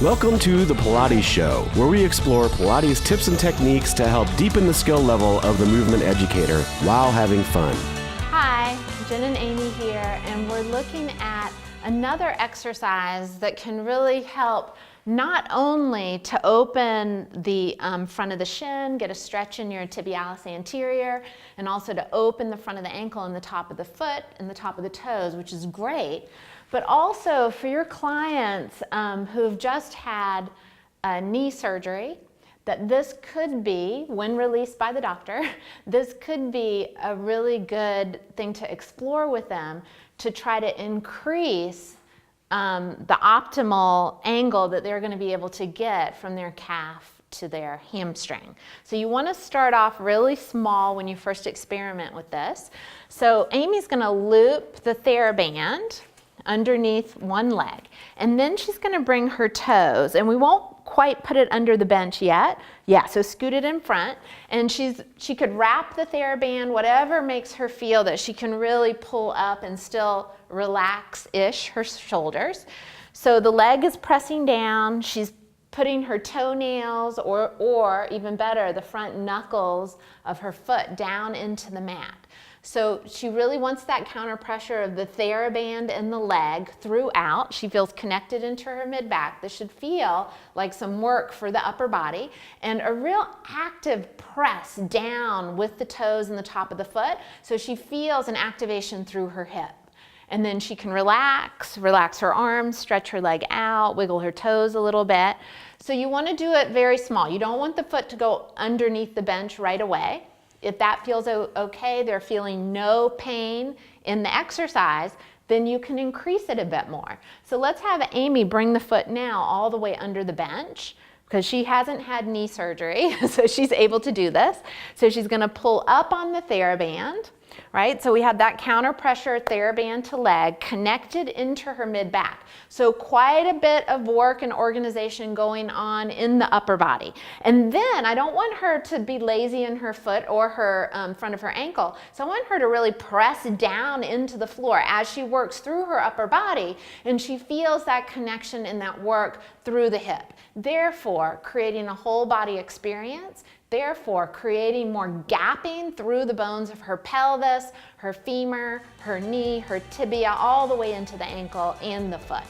Welcome to the Pilates Show, where we explore Pilates tips and techniques to help deepen the skill level of the movement educator while having fun. Hi, Jen and Amy here, and we're looking at another exercise that can really help not only to open the front of the shin, get a stretch in your tibialis anterior, and also to open the front of the ankle and the top of the foot and the top of the toes, which is great, but also for your clients who've just had knee surgery, that this could be, when released by the doctor, this could be a really good thing to explore with them to try to increase the optimal angle that they're going to be able to get from their calf to their hamstring. So you want to start off really small when you first experiment with this. So Amy's going to loop the TheraBand underneath one leg, and then she's going to bring her toes, and we won't quite put it under the bench yet. Yeah, so scoot it in front, and she could wrap the TheraBand, whatever makes her feel that she can really pull up and still relax-ish her shoulders. So the leg is pressing down, she's putting her toenails or even better, the front knuckles of her foot down into the mat. So she really wants that counter pressure of the TheraBand and the leg throughout. She feels connected into her mid-back. This should feel like some work for the upper body and a real active press down with the toes and the top of the foot. So she feels an activation through her hip. And then she can relax her arms, stretch her leg out, wiggle her toes a little bit. So you want to do it very small. You don't want the foot to go underneath the bench right away. If that feels okay, they're feeling no pain in the exercise, then you can increase it a bit more. So let's have Amy bring the foot now all the way under the bench, because she hasn't had knee surgery, so she's able to do this. So she's going to pull up on the TheraBand, right? So we have that counter pressure TheraBand to leg connected into her mid-back. So quite a bit of work and organization going on in the upper body. And then I don't want her to be lazy in her foot or her front of her ankle. So I want her to really press down into the floor as she works through her upper body, and she feels that connection and that work through the hip. Therefore, creating a whole body experience, therefore creating more gapping through the bones of her pelvis, her femur, her knee, her tibia, all the way into the ankle and the foot.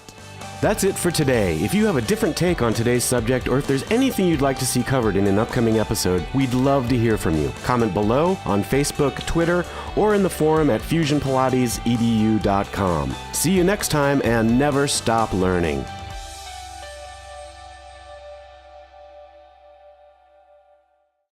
That's it for today. If you have a different take on today's subject, or if there's anything you'd like to see covered in an upcoming episode, we'd love to hear from you. Comment below on Facebook, Twitter, or in the forum at fusionpilatesedu.com. See you next time, and never stop learning.